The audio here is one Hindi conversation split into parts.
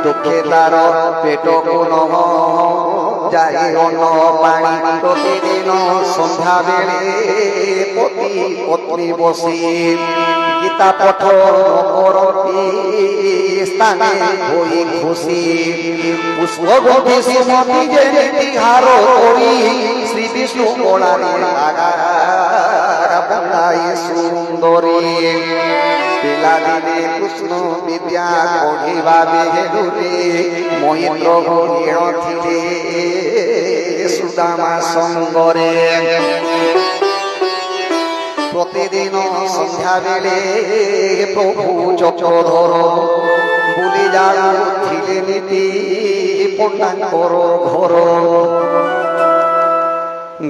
दुखे तार पेट को न जाए अन्न पानी प्रतिदिन सन्ध्या बेले पति पत्नी बसी गीता पाठ करती स्थाने होई खुशी पुष्पगोपी सुमति जेमिति हार करी श्री विष्णु कोलारे बंदाई सुंदरी पिलादिने कृष्ण विद्या पढ़िबा बेहेलुरे महेन्द्र गणेण थिले सुदामा संगरे प्रतिदिन सन्ध्या बेले प्रभु चक्रधर बुली जाउथिले नीति पंडांकर घर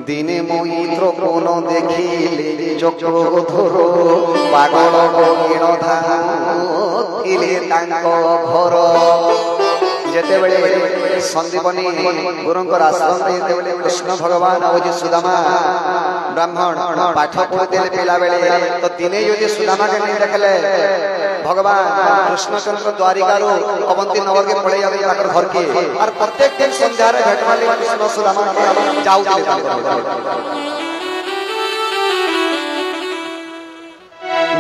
दिने मैत्र कोन देखिले चक्रधर पागल गणेण धाउथिले तांक घर जेते बेले संदीपनी गुरुंकर आश्रम जेते कृष्ण भगवान और सुदामा ब्राह्मण पाठ पढ़ते पिला बेले तो दिने यदि सुदामा के नहीं देखले भगवान कृष्णचंद्र द्वारिका अवंती नगर के पड़े जाते घर के और प्रत्येक दिन संध्या भेटवाली कृष्ण सुदामा जाऊले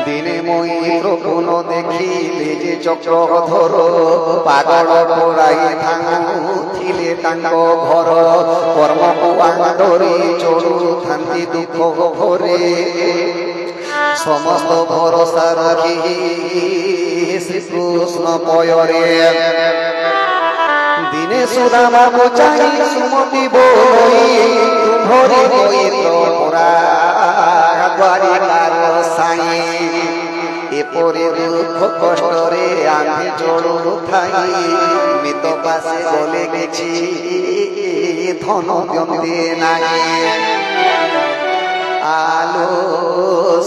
दिने मैत्र कोन देखिले जे चक्रधर पागल पड़ाई थाउथिले तांक घर कर्म कुआंडरे चढ़ुथांती दुख घरे समस्त भरोसा रखी श्रीकृष्ण पयरे दिने सुदामा को चाही सुमति बोई तुम्हरी मैत्र परा द्वारिकार साई एपरि दुख कष्टरे आम्ही चढ़ु थाई मित पासे बोले किछि धन दियंते नाई आलो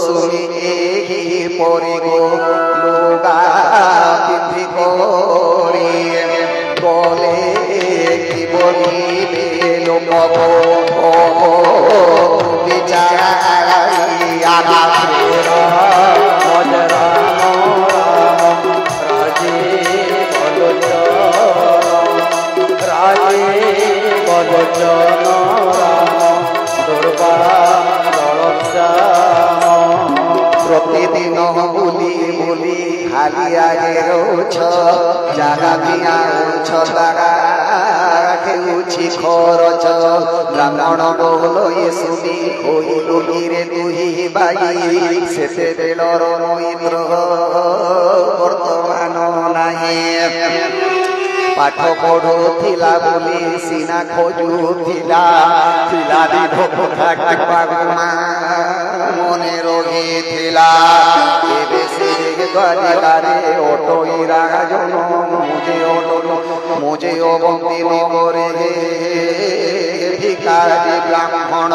सुनी एही परि गो लुगा पिंधि करी बोले कि बोलिबे लोक विचारी आधार प्रतिदिन बुली बुली खाली आगे रोछ जहाँ भी आउछ तारा खेउछि खरच ब्राह्मण बोल ये सुनी होइलु रे तुही बाई सेते बेलर मैत्र वर्तमान नाही पाठ पढ़ुला बोली सीना खोजुला दिध पागुमा मने रोगी थिला एबे से द्वारिकारे ओटोई राजन मुझे अवंती नगरे भिखारी ब्राह्मण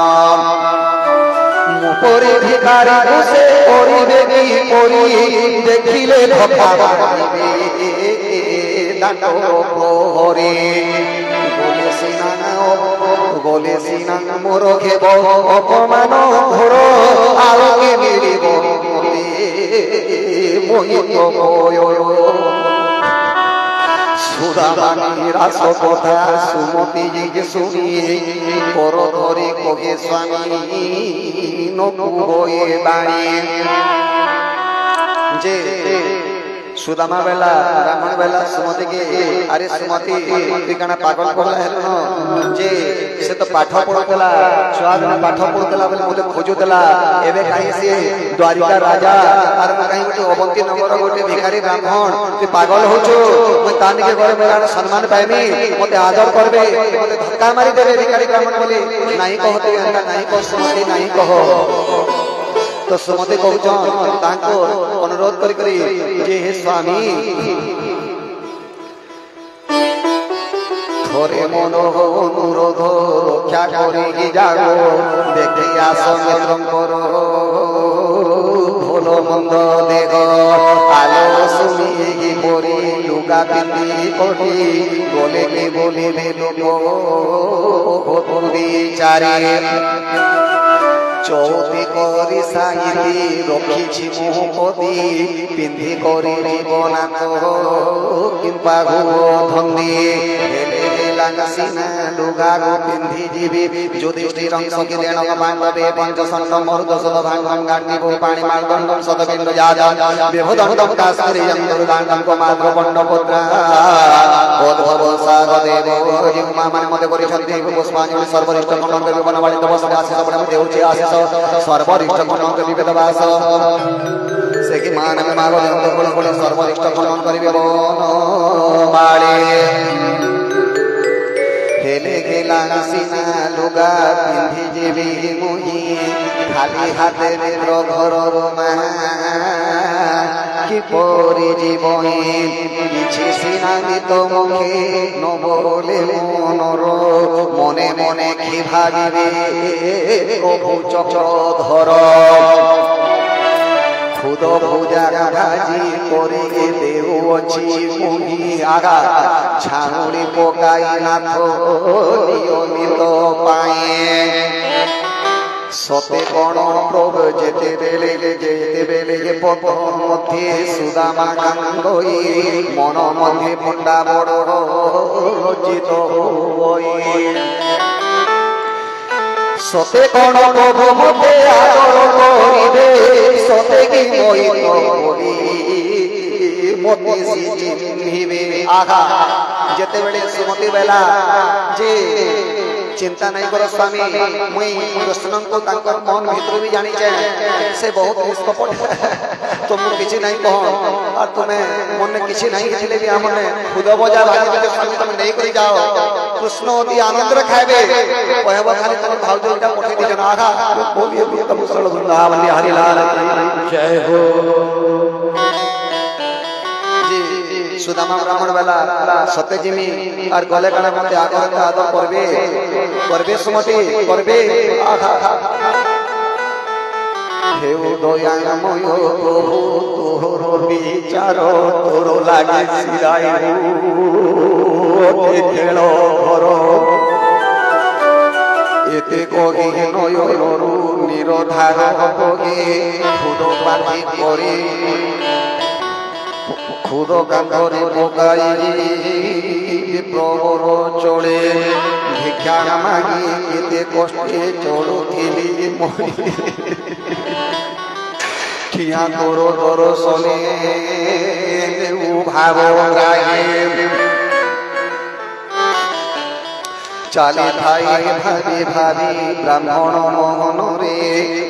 मुपरे भिखारी बसे करिबे कि करि देखिले धक्का मारिबे दांड प्रहरी गोले सीना मोर घेब अपमान घोर आगे मिलिब सुदामा रास कथा सुमति जी शुनी कर धरी कहे स्वामी नकु होए बाणी जे सुदामा बेला ब्राह्मण बेला सुमति के अरे सुमति ठिकाना पागल पड़ला हेलो जे से तो पाठ पढ़ुला छुआ दिन पाठ पढ़ुला बोले मुझे खोजुला एबे काहे से द्वारिका राजा आर काहे तो अवंती नगर गोटे भिखारी ब्राह्मण तू पागल होचो मैं तानी के घर मेरा सम्मान पाइमी मते आदर करबे मते धक्का मारी देबे भिखारी ब्राह्मण बोले नहीं कहते अंता नहीं कह सुमति नहीं कहो तो सुमति कहूँ ताको अनुरोध करी जे हे स्वामी थोरे मन अनुरोध रक्षा करी जाओ देखी आस मित्रंकर भल मंद देह आलो सुनी परी लुगा पिंधि पड़ी बोले के बोले लोक चारी চৌতি করি সাইতি রখিছি মুহপতি পিন্ধি করি জীবনাথ কিম্পা ধন্দি সিনা লুগাগু পিন্ধি জীবি যুধিষ্ঠির অংশকি দেণক পাণ্ডবে পঞ্চসন্ত মরুদশদ ভাঙ্গম গান্ডিব পাণি মার্দণ্ডম শতবিন্দ যাদম বিভুদণ্ডম কাস্করিয়ম দুর্দাণ্ডম কুমাদ্র পণ্ডপুত্রা উদ্ভব সাগদেব জিহুমা মানে মতে করিছন্তি পুষ্পাঞ্জলি সর্বরিষ্ট খণ্ডন করি বনবাড়িত বসে আশিষ প্রেম দেউছি আশিষ সর্বরিষ্ট খণ্ডন করি বেদবাস সে কি মান আমি মাগ গুণ গুণ সর্বরিষ্ট খণ্ডন করিবে বনবাড়ি হেলে গেলা সিনা লুগা পিন্ধি যাবি মুহি খালি হাতে ঘর মা কি পরি জীবনে কিছু সিনাগিত মুখে নবলে মনর মনে মনে কি ভাবিবে প্রভু চক্রধর খুদ ভুজা ভাজি করে দেউছি মুহি আগা ছাউড়ি পকাই নাথ নিয়মিত পায়ে সতে কোণ প্রভু যেতে বেলে পথ মধ্যে সুদামা কান্দই মন মধ্যে পণ্ডা বড় লজ্জিত সতে কোণ প্রভু মতে আদর করিবে সতে কি মহিত বলি মতে চিহ্নিবে আঘা যেতেবেলে সুমতি বেলা যে চিন্তা নাই কর স্বামী মুই কৃষ্ণଙ୍କୁ ତାଙ୍କର ମନ ଭିତରୁ ବି ଜାଣିଛେ ସେ ବହୁତ ନିଷ୍କପଟ ତ ମୁଁ କିଛି ନାହିଁ କହ আর তুমি মনে কিছু নাই ଥିଲେ ବି ଆମନେ খুদ বজা ভাজি স্বামী তুমি নেই করে যাও কৃষ্ণ অতি আনন্দরে খাইবে কহব খালি তুমি ভাউজ এটা পঠে দিছ না আঘা বলিয়ে পুত্র মুসল বৃন্দাবন হরি লাল জয় হো সুদামা ব্রাহ্মণ বেলা সত্যজিমি আর গলে কানে মতে আদর করবে করবে সুমতি করবে হেউ দয়াময় প্রভু তোর বিচার তোর লাগে শিরাই খেল ঘর এতে কহি নয়নরু নিরধার বগে খুদ বাঁধি করে খুদ কাঁধরে পকাই প্রবর চলে ভিক্ষা মাগি কেতে কষ্টে চড়ুথিলি মরি ঠিয়া তোর দর্শনে ভাব রাগে চালে ঠাই ভাবি ভাবি ব্রাহ্মণ মোহনরে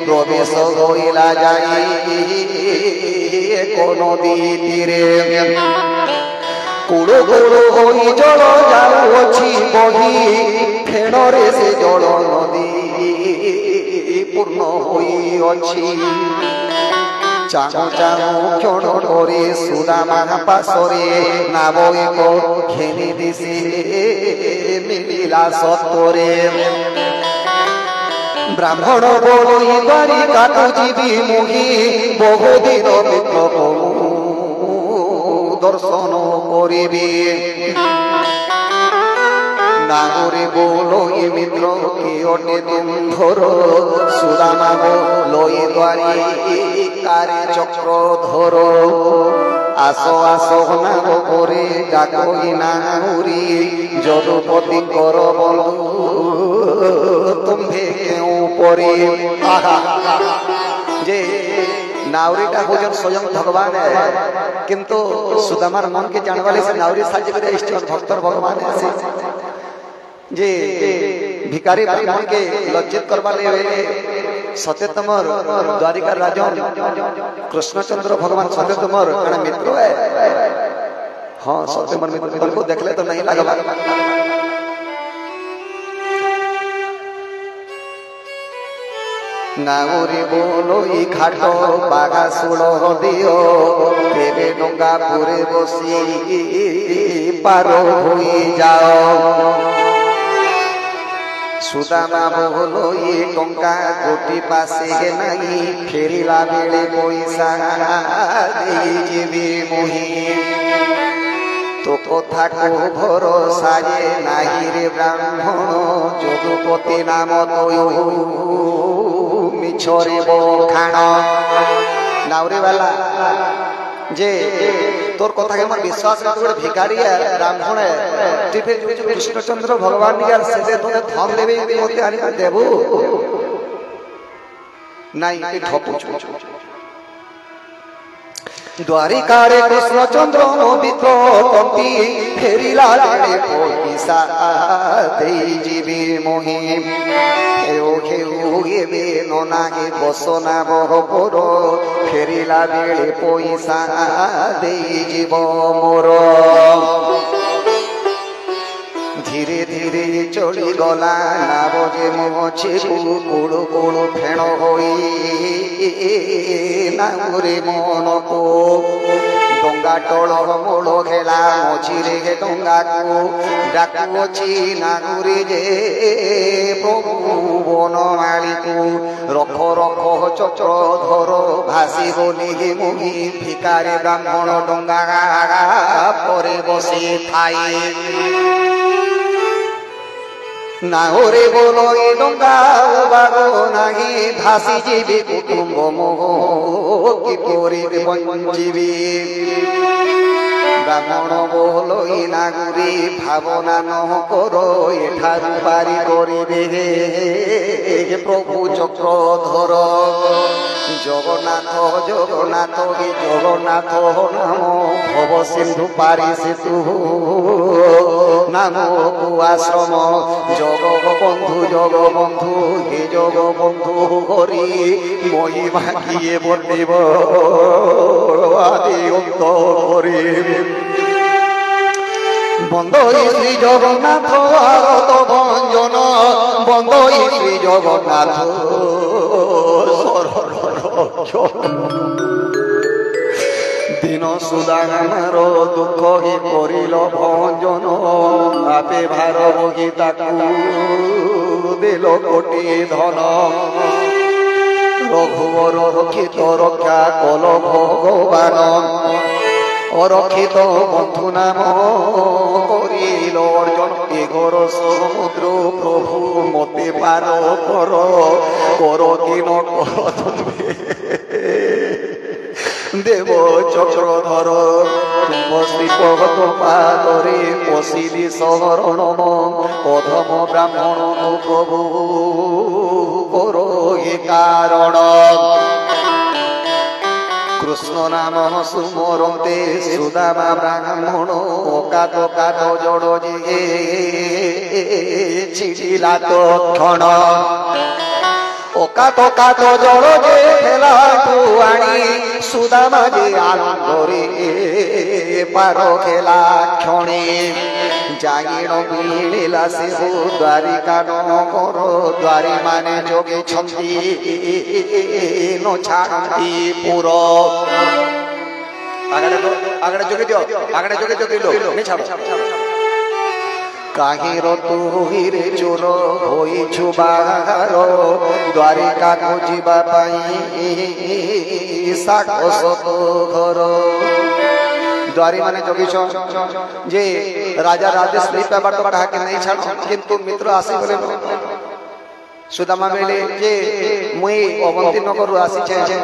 প্রবেশ হইলা যাই কোন দিতিরে কুড়ো কুড়ো হই জল যাউছি বহি ফেণরে সে জল নদী পূর্ণ হইଅଛି চাঁও চাঁও ক্ষণ করে সুদামা পাশরে নাব এক ঘেনি দিশে মিলিলা সত্তরে ব্রাহ্মণ বড়ই বাড়ি কাটু জীবি মুহি বহুদিন মিত্র দর্শন করিবে নাগরে বলই মিত্র কি অটে তুমধর সুদামা বলই দ্বারি কারে চক্রধর আসো আসো নাগ করে ডাকই নাউরি যদুপতি কর বন্ধু তুমি কেউ পরে যে নাউরিটা হচ্ছেন স্বয়ং ভগবান কিন্তু সুদামার মনকে জানবালে সে নাউরি সাহায্য করে ভক্তর ভগবান আছে যে ভিকারি ব্রাহ্মণকে লজ্জিত করবার লাগে সতে তোমার দ্বারিকার রাজন কৃষ্ণচন্দ্র ভগবান সতে তোমার মিত্র হ্যাঁ সতে তোমার মিত্র उनको देखले तो नहीं लगवा নাউরি বলই খাট বাঘা সুড় দিও তেরে ডঙ্গা পুরে বসি পার হয়ে যাও সুদামা বলই টঙ্কা গোটি পাশে নাই ফেরিলা বেড়ে পয়সা দেই যাবি মুহি তো কথা কো ভরসায়ে নাহি রে ব্রাহ্মণ যদুপতি নাম মিছরে বখাণ নাউরে বালা যে তোর কথা কেমন বিশ্বাস করে তোর ভিখারিয়া ব্রাহ্মণ তুই ফের কৃষ্ণচন্দ্র ভগবান নিগার শেষে তোকে ধন দেবে মতে আনি দেব নাই এই ঠপু দ্বারিকারে কৃষ্ণচন্দ্র নবিত কন্তি ফেরিলা রে পয়সা দেই জীবী মহিম হেউ হেউ এবে ননাগে বসনা বহপর ফেরিলা বেড়ে পয়সা দেই জীব মোর ধীরে ধীরে চলি গলা নাবজে মছে কুড়ু কুড়ু ফেণ হই নাঙুরে মনকো ডঙ্গা টল মোড় খেলা মঝিরে ডঙ্গাকু ডাকুছি নাঙুরে যে প্রভু বনমালীকু রখ রখ চক্র ধর ভাসি বলি মুহি ভিকারে ব্রাহ্মণ ডঙ্গা পরে বসে থাই না ওরে বলো এ ডঙ্গা বাগো নাহি ভাসি জীবী কুটুম্ব মোহ কি করিবে বঞ্জিবি ব্রাহ্মণ বলো এ নাগুরি ভাবনা নহ করো এঠারু পারি করিবে প্রভু চক্র ধর জগন্নাথ জগন্নাথ হে জগন্নাথ নাম ভব সিন্ধু পারি সেতু নাম আশ্রম জগবন্ধু হে জগবন্ধু হরি মহিমা কিয়ে বলিব আদি অন্ত হরি বন্দই শ্রী জগন্নাথ আগত ভঞ্জন বন্দই শ্রী জগন্নাথ দিন সুদামার দুঃখ হি করিল ভঞ্জন আপে ভার বহি তাকু দিল কোটি ধন রঘুবর রক্ষিত রক্ষা কল ভগবান অরক্ষিত বন্ধু নাম করিল অর্জন এগর সমুদ্র প্রভু মতে পার কর কর কিন দেব চক্রধর বসিপত পাদরে পশিলি শরণ অধম ব্রাহ্মণ প্রভু কর এ কারণ কৃষ্ণ নাম সুমরন্তে সুদামা ব্রাহ্মণ কাত কাত জড় যে ছিড়িলা তৎক্ষণ ওকাত কাত জড় যে খেলাটু আনি সুদামা যে আনন্দরে পার খেলা ক্ষণে জাগিণ বিড়িলা শিশু দ্বারিকা নগর দ্বারি মানে যোগে ছন্দি ন ছাড়ন্তি পুর আগড়ে যোগে দিও নে ছাড়ো কাহির তুহিরে চোর হইছু বাহার দ্বারিকা খুঁজিবা পাই সাকস ঘর দ্বারি মানে জগিছ যে রাজা রাজেশ नहीं पाবার तो कहा कि नहीं छाड़ किंतु मित्र आसी बोले सुदामा बेले जे मुई अवंती नगर आसी छे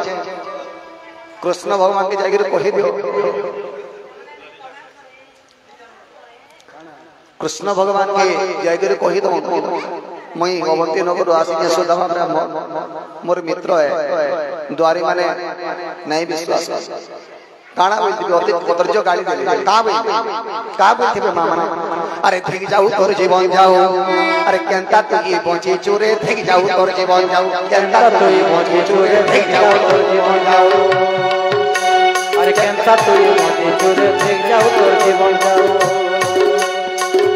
कृष्ण भगवान के जागिर कहि दियो कृष्ण भगवान के जागिर कहि दो मुई अवंती नगर आसी छे सुदामा मोर मित्र है द्वारी माने नहीं विश्वास काना बोलती अति कदर्य गाली देले का बोलथिबे मामा अरे ठीक जाऊ तोर जीवन जाऊ अरे केंता तू ये बंची चोरे ठीक जाऊ तोर जीवन जाऊ केंता तू ये बंची चोरे ठीक जाऊ तोर जीवन जाऊ अरे केंता तू ये बंची चोरे ठीक जाऊ तोर जीवन जाऊ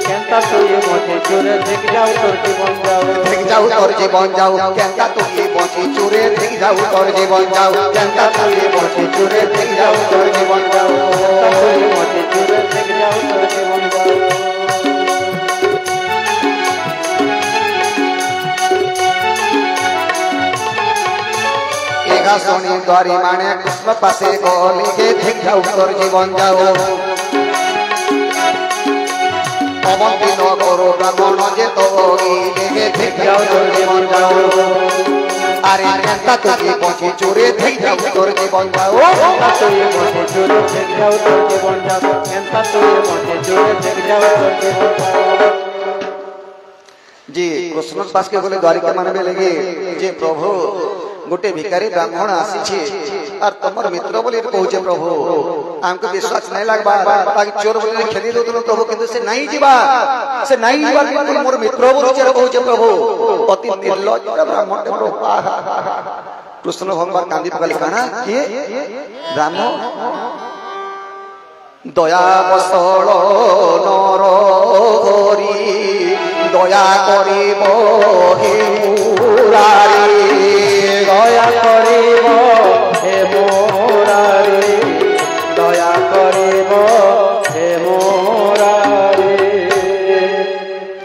केंता तू ये बंची चोरे ठीक जाऊ तोर जीवन जाऊ ठीक जाऊ तोर जीवन जाऊ केंता तू ये बंची चोरे ठीक जाऊ तोर जीवन जाऊ केंता तू ये बंची चोरे ठीक जाऊ तोर जीवन जाऊ केंता तू ये बंची चोरे ठीक जाऊ तोर जीवन जाऊ एगा सोनी द्वारी माने कृष्ण पासे गली के ठीक जाऊ तोर जीवन जाऊ अवंती न करो ब्राह्मण जे तो ठीक जाऊ तोर जीवन जाऊ আরে নেতা তুই পৌঁছে চোরে থেকে যাও তোর জীবন যাও তুই পৌঁছে চোরে থেকে যাও তোর জীবন যাও নেতা তুই পৌঁছে চোরে থেকে যাও তোর জীবন যাও जी कृष्ण पास के बोले द्वारिका मानबे लगे जे प्रभु गोटे भिखारी ब्राह्मण आसी और तुमर मित्र बोले कहूचे प्रभु हमको विश्वास नहीं लगबा ताकि चोर बोले खेली दो प्रभु किंतु से नहीं जीवा बिल्कुल मोर मित्र बोले कहूचे प्रभु अति निर्लज्ज ब्राह्मण प्रभु कृष्ण भगवान कांदी पकाली काना किए ब्राह्मण दया बसल नर हरि दया करिब हे मुरारी दया करिब हे मुरारी दया करिब हे मुरारी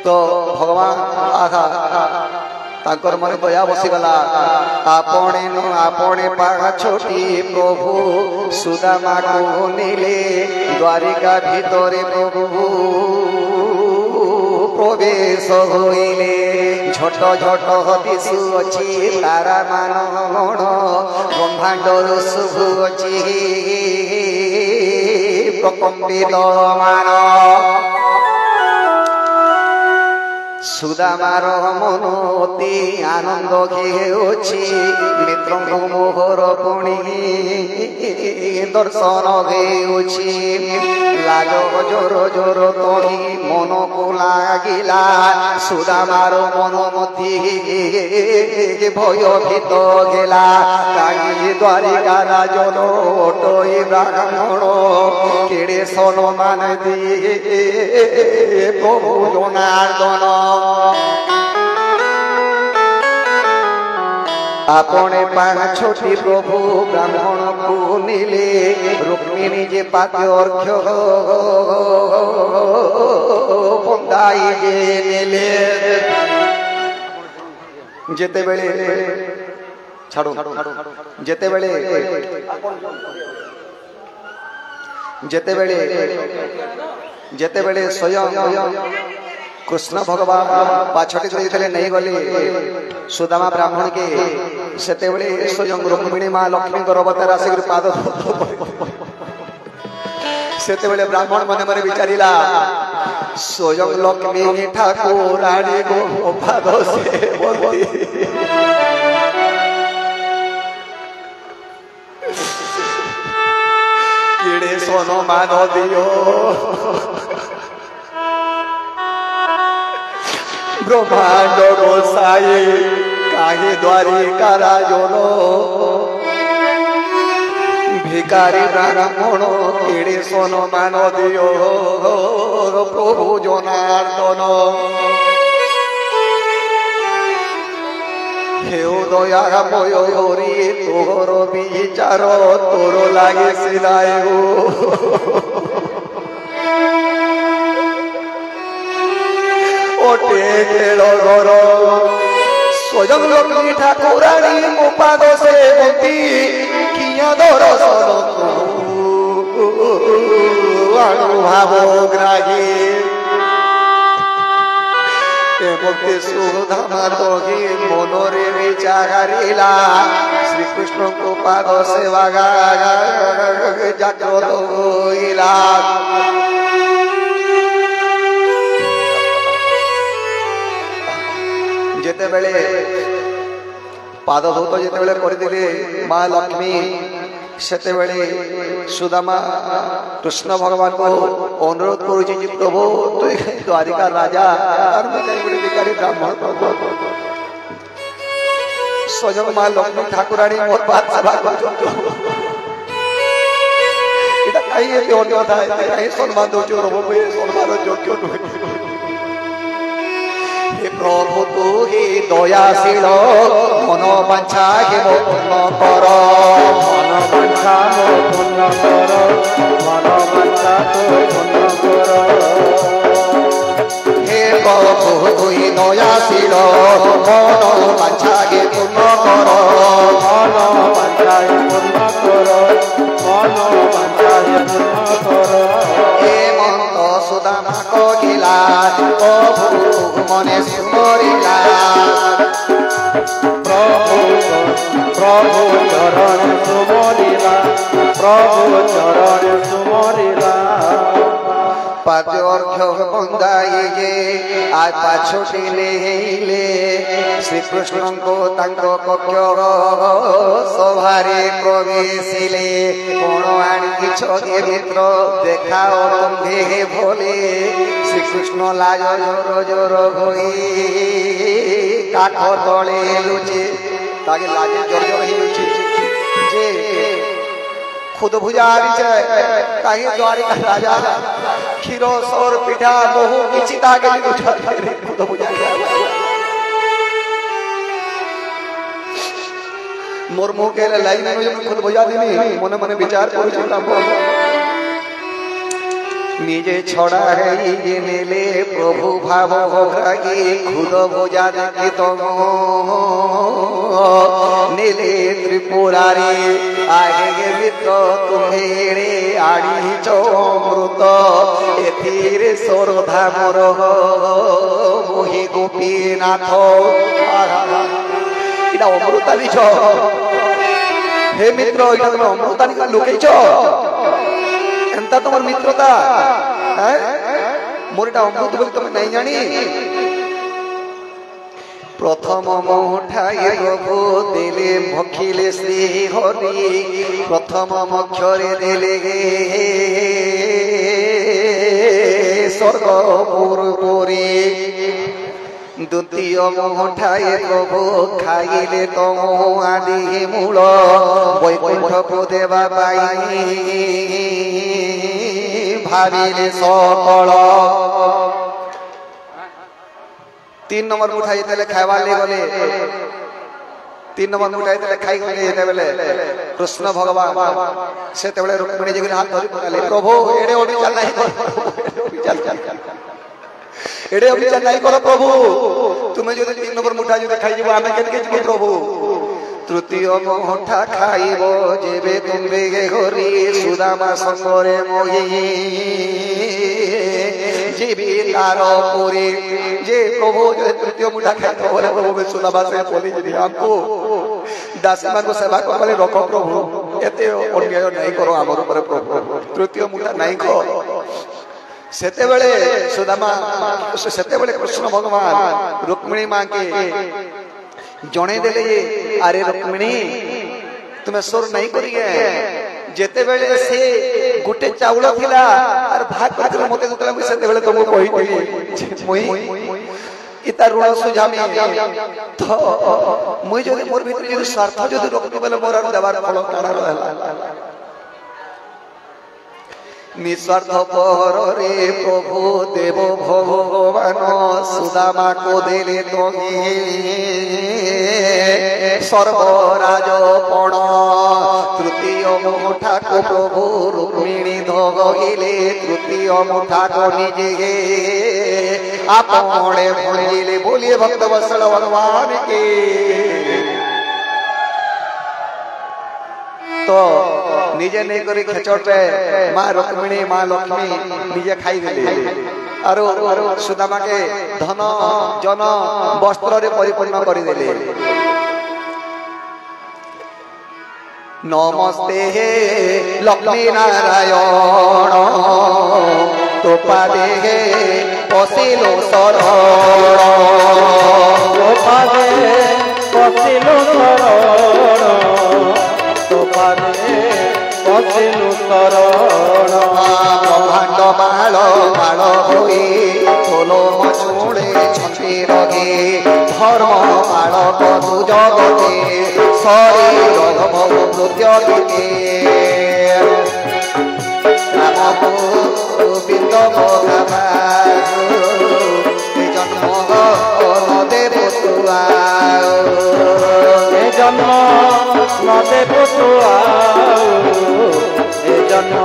तो भगवान आहा ताकर मन दया बसीगला आपणे नो आपणे पागा छोटी प्रभु सुदामा को नीले द्वारिका भीतरे प्रभु प्रवेश होइले झट झट दिशु अछि तारा मान ब्रह्मांड शुभ अछि प्रकम्पित मान सुदामार मन अति आनंद घेउछि मित्रंग मोहर पुणी दर्शन घेउछि लाज जोर जोर तोही मन को लागिला सुदामार मन मध्य भयभीत गेला काई द्वारिका राजन ओटई ब्राह्मण केड़े सम्मान दिए प्रभु जनार्दन आपने पान छोटी प्रभु ब्राह्मण को नीले रुक्मिणी जे पाते अर्घ्य बंदाई जे नेले जेते बेले छाड़ो जेते बेले स्वयं कृष्ण भगवान पाछटी देते नहीं गले सुदामा ब्राह्मण के सेते बेले स्वयं रुक्मिणी माँ लक्ष्मी गर्भवती आसिक पाद सेते बेले ब्राह्मण मने मने विचारिला स्वयं लक्ष्मी ठाकुराणी गो पाद सेवती किड़े सोनो मान दियो ब्रह्मांड गोसाई काहे द्वारिका राजनो भिकारी ब्राह्मण केड़े सोनो मान दियो प्रभु जनार्दन हे दयामय हरि तोर विचार तोर लागे सिलाय घर स्वयं लक्ष्मी ठाकुराणी मो पाद सेवती किया दर्शन अनुभव ग्राही मुक्ति सुधामा दोगी मनोरे विचारिला श्रीकृष्ण को पाद सेवा जाग्रत होइला जेते बेले पाद धौत जेते बेले करदिले माँ लक्ष्मी सेते बेले सुदामा कृष्ण भगवान को अनुरोध करुछि जे प्रभु तु द्वारिका राजा और मैं कई भिखारी ब्राह्मण प्रभु स्वयं माँ लक्ष्मी ठाकुराणी मोर बात सेवा करछो इटा काई ए अन्य था काई सम्मान दोछो प्रभु ए सम्मान योग्य नुहे प्रभु तू ही दयाशील मनोवांछा के पूर्ण कर मनोवांछा पूर्ण कर मनोवांछा पूर्ण कर हे प्रभु तू ही दयाशील मनोवांछा के पूर्ण कर मनोवांछा पूर्ण कर मनोवांछा पूर्ण कर सुदामा कहिला प्रभु मने सुमरिला प्रभु चरण सुमरिला प्रभु चरण सुमरिला पाद्योर्घ्य बंदाई गे आज पाछोटी ले श्री कृष्ण को तांको कक्ष सभारे प्रवेशिले कोण आनी छगे मित्र देखाओ तुम्भे भोले श्री कृष्ण लाज जोर जोर होई काठ तले लुचे ताके लाजे जोर जोर ही लुचे जे खुद भुजारी कहीं द्वारिका राजा क्षीरो सौर पिठा बहु किसी तागे खुद भुजारी मोर मुंह के लाइन में खुद भुजा देनी मने मने विचार करू चिंता निजे छड़ा है ये नेले प्रभु भाव होगी खुद भुजा देखे तो नेले त्रिपुरारी आगे के मित्र तुम्हेरे आड़ी चमृत एथिरे सोरधा मोर मोहि गोपीनाथ इटा अमृता दिछ हे मित्र इटा तुम अमृता लुकेछ एंता तुम मित्रता मोर इटा अमृत बोली तुम नहीं जानी प्रथम मुठाए प्रभु देले भक्षिले श्री हरि प्रथम मक्षरे देले स्वर्गपुर पुरी द्वितीय मुठाए प्रभु खाइले तम आदि मूल वैकुंठ को देवा पाई भाविले सकल 3 नंबर मुठाई तेले खाइबा ले गले 3 नंबर मुठाई तेले खाइ गले एते बेले कृष्ण भगवान सेते बेले रुक्मिणी जी के हाथ धरि पकाले प्रभु एडे ओडी चल नाही चल चल एडे ओडी चल नाही करो प्रभु तुमे जो 3 नंबर मुठाई जो खाइ जीव आमे केन के जीव प्रभु तृतीय मुठा खाइबो जेबे तुम्बे घरी सुदामा संगरे मोहि जीवी तारो पूरी जे प्रभु जो तृतीय मुठा खाए बोले प्रभु में सुदामा से बोली जी हमको दासीमा को सेवा को बोले रखो प्रभु एते अन्याय नहीं करो हमर ऊपर प्रभु तृतीय मुठा नहीं खो सेते बेले सुदामा सेते बेले कृष्ण भगवान रुक्मिणी मां के जणे देले अरे रुक्मिणी तुम्हें सुर नहीं करिए जेते बेले से गुटे चाउल थिला और भाग भाग मते दुतला मुई सेते बेले तुमको कहितली मुई इता ऋण सुझामी तो मुई जदि मोर भीतर जदि स्वार्थ जदि रखतो बेले मोर देवार फल काना रहला निस्वार्थ पर रे प्रभु देव भगवान सुदामा को देले तोगे सर्वराज पण तृतीय मुठा को प्रभु रुक्मिणी धोगिले तृतीय मुठा को निजे आपणे भोलिले बोलिए भक्त वत्सल भगवान के तो निजे नहीं करी खेचटे माँ रुक्मिणी माँ लक्ष्मी निजे खाई देले और सुदामा के धन जन वस्त्र रे परिपूर्ण करी देले नमस्ते हे लक्ष्मी नारायण तो पादे पसिलो शरण तो पादे पसिलो शरण तो पादे पसिलो शरण ब्रह्मांड माल माल होई थोलो मचुड़े छपी लगे धर्म माल कदु जगते शरीर भवृत्य गीते राम गोविंद भगवान जन्म न देव तुआ जन्म न देव तुआ जन्म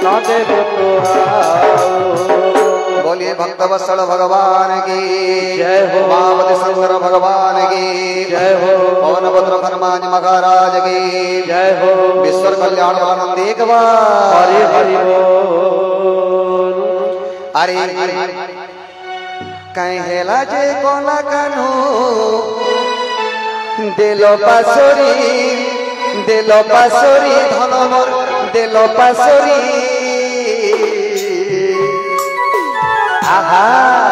न देव तुआ बोलिए भक्त वत्सल भगवान की जय हो मावती शंकर भगवान की जय हो पवनभद्र हनुमान महाराज की जय हो विश्व कल्याण आनंद एक हरि हरि बोल अरे कहेला जे कोला कानू দেল পাশরি ধন মোর দেল পাশরি আহা